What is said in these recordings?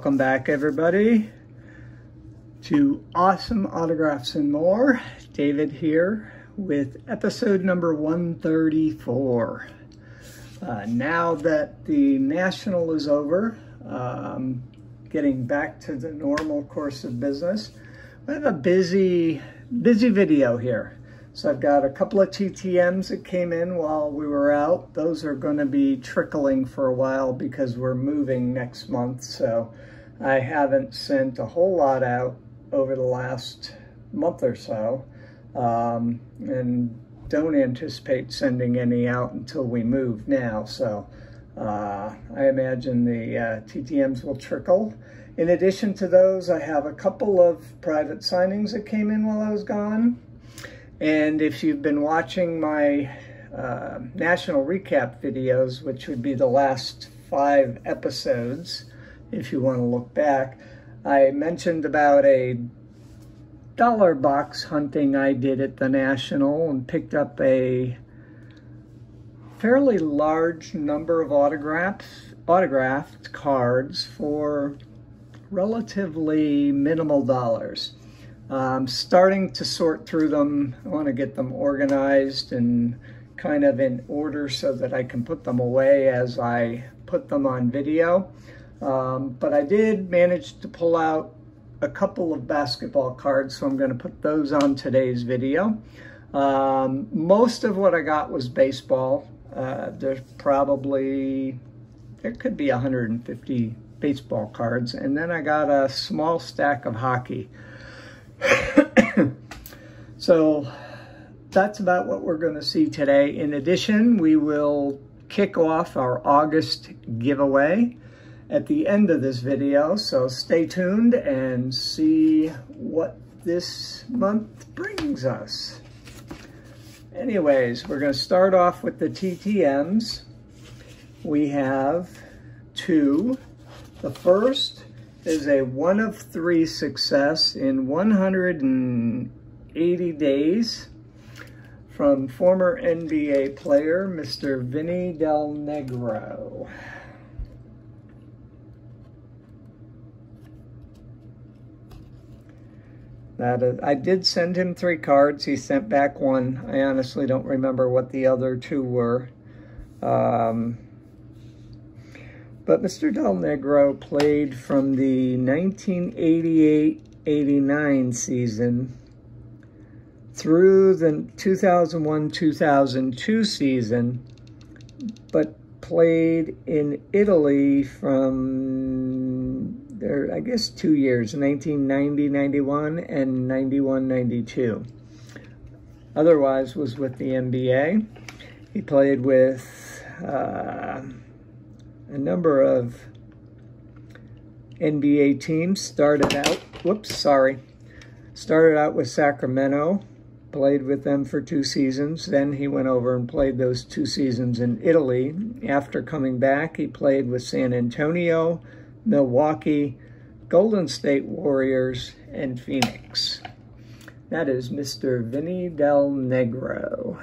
Welcome back, everybody, to Awesome Autographs and More. David here with episode number 134. Now that the National is over, getting back to the normal course of business, I have a busy video here. So I've got a couple of TTMs that came in while we were out. Those are going to be trickling for a while because we're moving next month. So I haven't sent a whole lot out over the last month or so. And don't anticipate sending any out until we move now. So I imagine the TTMs will trickle. In addition to those, I have a couple of private signings that came in while I was gone. And if you've been watching my National Recap videos, which would be the last 5 episodes, if you want to look back, I mentioned about a dollar box hunting I did at the National and picked up a fairly large number of autographed cards for relatively minimal dollars. I'm starting to sort through them. I want to get them organized and kind of in order so that I can put them away as I put them on video. But I did manage to pull out a couple of basketball cards, so I'm going to put those on today's video. Most of what I got was baseball. There could be 150 baseball cards, and then I got a small stack of hockey. So that's about what we're going to see today. In addition, we will kick off our August giveaway at the end of this video. So stay tuned and see what this month brings us. Anyways, we're going to start off with the TTMs. We have 2. The first is a 1 of 3 success in 180 days from former NBA player, Mr. Vinny Del Negro. I did send him 3 cards. He sent back 1. I honestly don't remember what the other 2 were. But Mr. Del Negro played from the 1988-89 season through the 2001-2002 season, but played in Italy from there, I guess, 2 years, 1990-91 and 91-92. Otherwise was with the NBA. He played with a number of NBA teams. Started out with Sacramento, played with them for 2 seasons. Then he went over and played those 2 seasons in Italy. After coming back, he played with San Antonio, Milwaukee, Golden State Warriors, and Phoenix. That is Mr. Vinny Del Negro.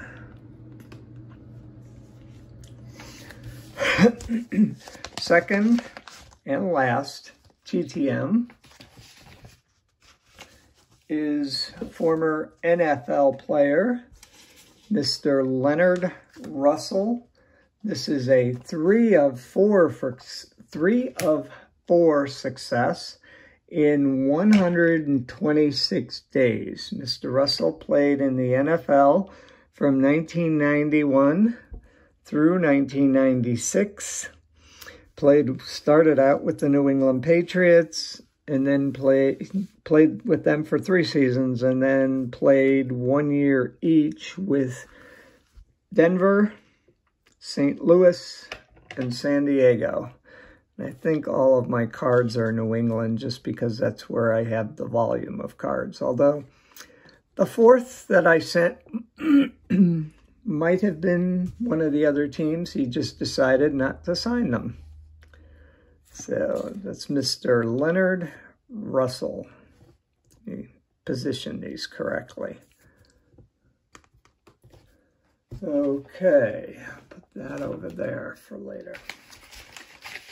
Second and last TTM is former NFL player, Mr. Leonard Russell. This is a 3 of 4 success in 126 days. Mr. Russell played in the NFL from 1991 through 1996. Started out with the New England Patriots, and then played with them for 3 seasons, and then played 1 year each with Denver, St. Louis, and San Diego. And I think all of my cards are New England just because that's where I have the volume of cards. Although the 4th that I sent might have been one of the other teams. He just decided not to sign them. So that's Mr. Leonard Russell. He positioned these correctly. Okay, put that over there for later.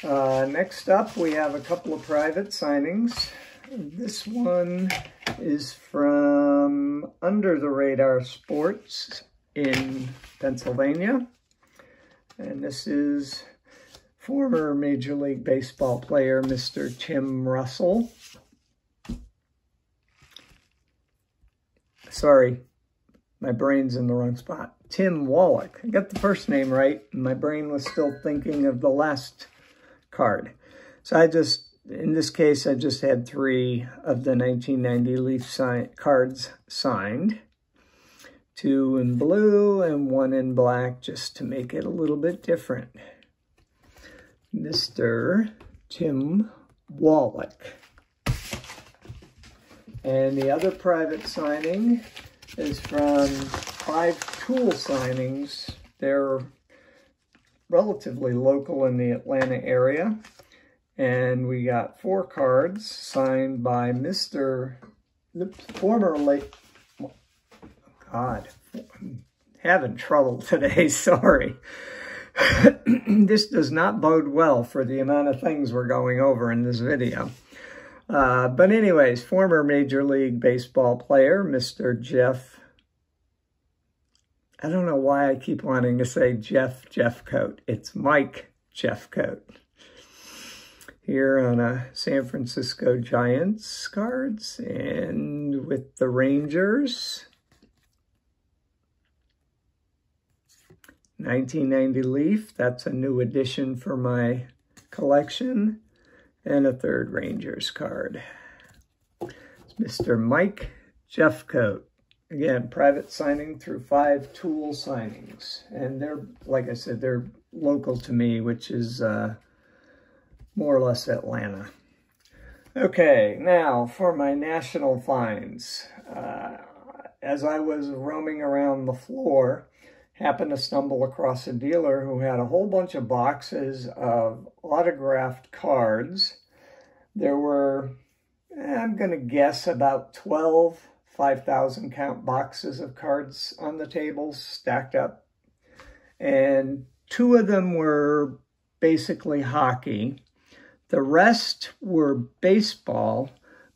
Next up, we have a couple of private signings. This one is from Under the Radar Sports in Pennsylvania. And this is former Major League Baseball player, Mr. Tim Russell. Sorry, my brain's in the wrong spot. Tim Wallach. I got the first name right. My brain was still thinking of the last card. So in this case, I just had 3 of the 1990 Leaf cards signed. 2 in blue and 1 in black, just to make it a little bit different. Mr. Tim Wallach. And the other private signing is from 5 Tool Signings. They're relatively local in the Atlanta area. And we got 4 cards signed by Mr. the former late... God, I'm having trouble today, sorry. This does not bode well for the amount of things we're going over in this video. But anyways, former Major League Baseball player, Mr. Jeff... I don't know why I keep wanting to say Jeffcoat. It's Mike Jeffcoat. Here on a San Francisco Giants cards, and with the Rangers. 1990 Leaf, that's a new addition for my collection. And a 3rd Rangers card. It's Mr. Mike Jeffcoat. Again, private signing through 5 Tool Signings. And they're, like I said, they're local to me, which is more or less Atlanta. Okay, now for my national finds. As I was roaming around the floor, happened to stumble across a dealer who had a whole bunch of boxes of autographed cards. There were, I'm going to guess, about 12 5,000 count boxes of cards on the tables stacked up. And 2 of them were basically hockey. The rest were baseball,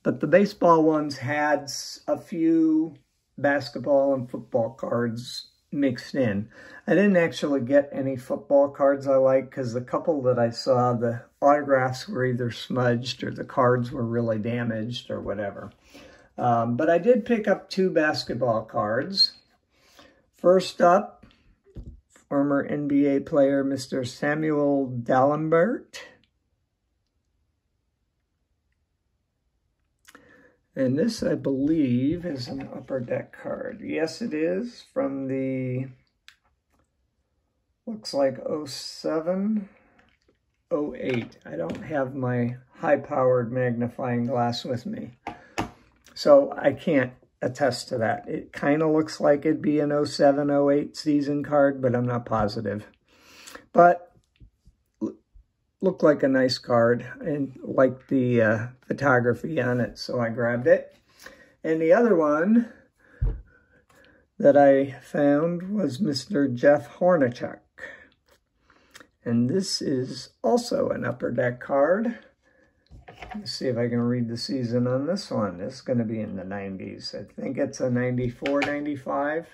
but the baseball ones had a few basketball and football cards mixed in. I didn't actually get any football cards I like because the couple that I saw, the autographs were either smudged or the cards were really damaged or whatever. But I did pick up 2 basketball cards. First up, former NBA player Mr. Samuel Dalembert. And this, I believe, is an Upper Deck card. Yes, it is, from the, looks like 07, 08. I don't have my high-powered magnifying glass with me, so I can't attest to that. It kind of looks like it'd be an 07, 08 season card, but I'm not positive. But looked like a nice card and liked the photography on it, so I grabbed it. And the other one that I found was Mr. Jeff Hornacek. And this is also an Upper Deck card. Let's see if I can read the season on this one. It's going to be in the 90s. I think it's a 94, 95.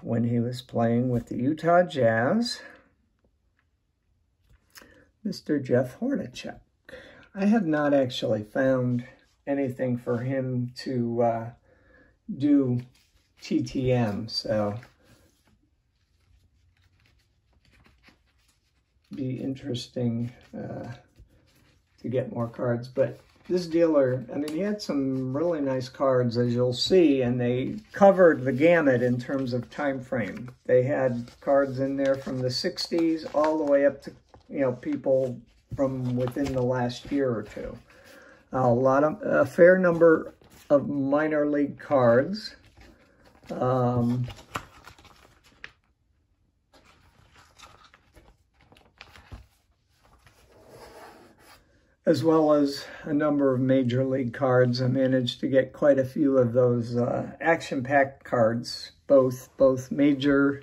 When he was playing with the Utah Jazz. Mr. Jeff Hornacek. I have not actually found anything for him to do TTM, so be interesting to get more cards. But this dealer, I mean, he had some really nice cards, as you'll see, and they covered the gamut in terms of time frame. They had cards in there from the 60s all the way up to, you know, people from within the last year or two. A fair number of minor league cards. As well as a number of major league cards. I managed to get quite a few of those action-packed cards, both major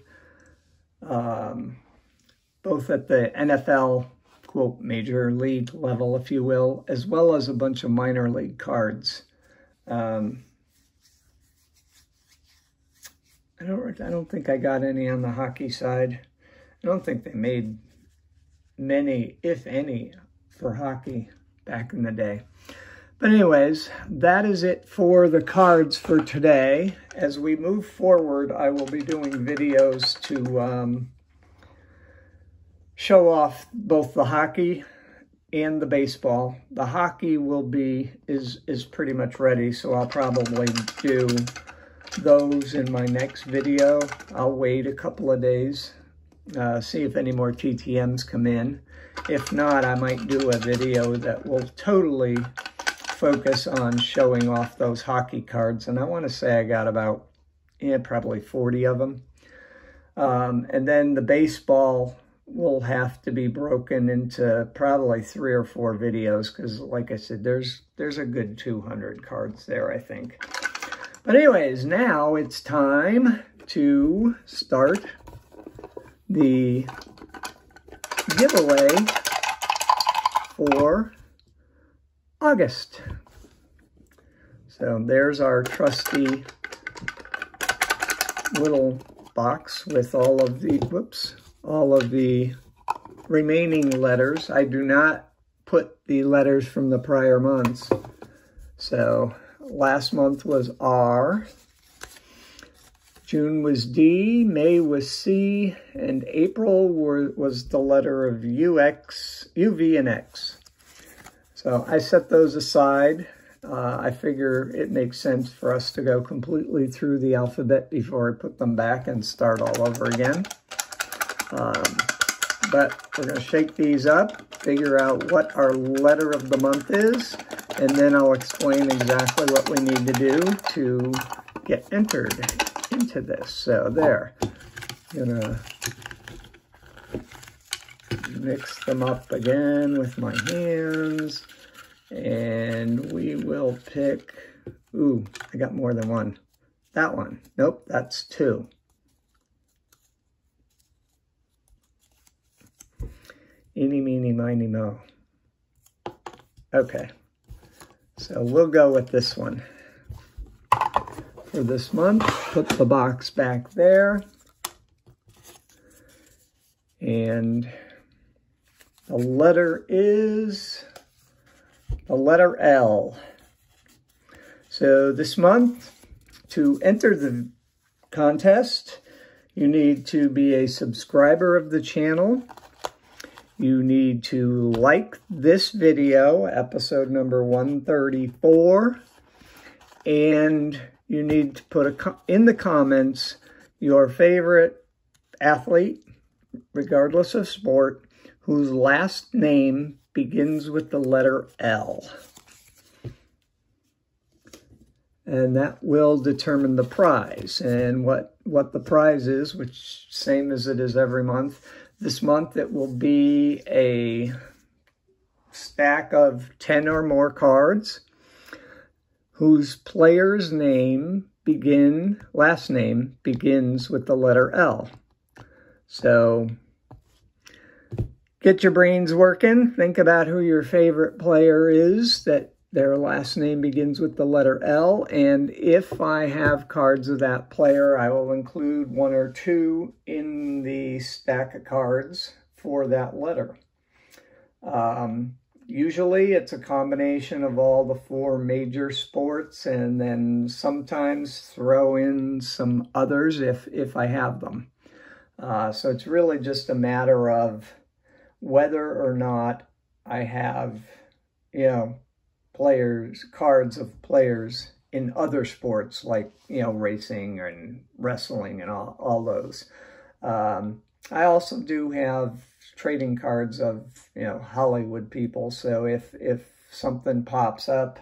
both at the NFL, quote, major league level, if you will, as well as a bunch of minor league cards. I don't think I got any on the hockey side. I don't think they made many, if any, for hockey back in the day. But anyways, that is it for the cards for today. As we move forward, I will be doing videos to show off both the hockey and the baseball. The hockey is pretty much ready, so I'll probably do those in my next video. I'll wait a couple of days, see if any more TTMs come in. If not, I might do a video that will totally focus on showing off those hockey cards. And I want to say I got about, probably 40 of them. And then the baseball will have to be broken into probably 3 or 4 videos, because like I said, there's a good 200 cards there, I think. But anyways, now it's time to start the giveaway for August. So there's our trusty little box with all of the remaining letters. I do not put the letters from the prior months. So last month was R, June was D, May was C, and April was the letter of U, V, and X. So I set those aside. I figure it makes sense for us to go completely through the alphabet before I put them back and start all over again. But we're going to shake these up, figure out what our letter of the month is, and then I'll explain exactly what we need to do to get entered into this. So there, I'm gonna mix them up again with my hands, and we will pick, ooh, I got more than one. That one, nope, that's 2. Eeny, meeny, miny, mo. Okay, so we'll go with this one. For this month, put the box back there. And the letter is the letter L. So this month, to enter the contest, you need to be a subscriber of the channel. You need to like this video, episode number 134, and you need to put in the comments your favorite athlete, regardless of sport, whose last name begins with the letter L. And that will determine the prize. And what the prize is, which same as it is every month, this month it will be a stack of 10 or more cards whose player's last name begins with the letter L. So get your brains working. Think about who your favorite player is that their last name begins with the letter L. And if I have cards of that player, I will include 1 or 2 in the stack of cards for that letter. Usually it's a combination of all the 4 major sports, and then sometimes throw in some others if I have them. So it's really just a matter of whether or not I have, cards of players in other sports like, racing and wrestling and all those. I also do have trading cards of, Hollywood people. So if something pops up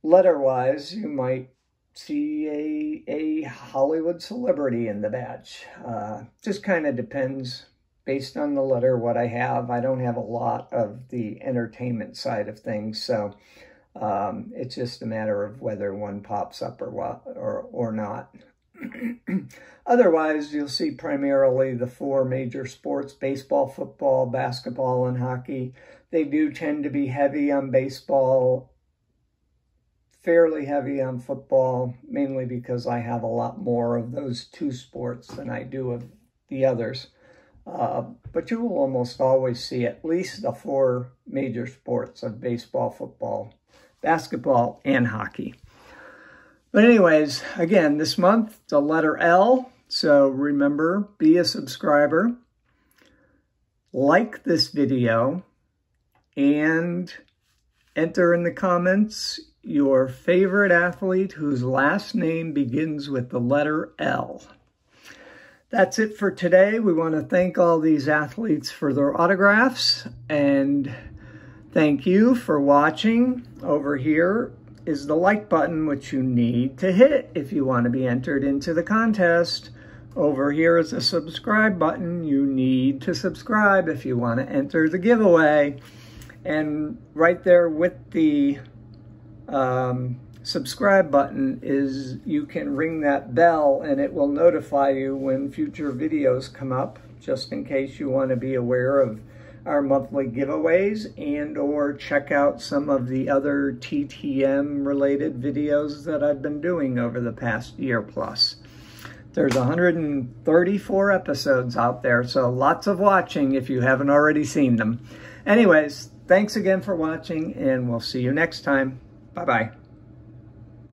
letter-wise, you might see a Hollywood celebrity in the batch. Just kind of depends based on the letter what I have. I don't have a lot of the entertainment side of things, so it's just a matter of whether one pops up or not. Otherwise, you'll see primarily the four major sports: baseball, football, basketball, and hockey. They do tend to be heavy on baseball, fairly heavy on football, mainly because I have a lot more of those two sports than I do of the others. But you will almost always see at least the four major sports of baseball, football, basketball, and hockey. But anyways, again, this month, the letter L. So remember, be a subscriber, like this video, and enter in the comments your favorite athlete whose last name begins with the letter L. That's it for today. We want to thank all these athletes for their autographs, and thank you for watching. Over here is the like button, which you need to hit if you want to be entered into the contest. Over here is a subscribe button. You need to subscribe if you want to enter the giveaway. And right there with the subscribe button is you can ring that bell and it will notify you when future videos come up, just in case you want to be aware of our monthly giveaways and or check out some of the other TTM related videos that I've been doing over the past year plus. There's 134 episodes out there, so lots of watching if you haven't already seen them. Anyways, thanks again for watching, and we'll see you next time. Bye-bye.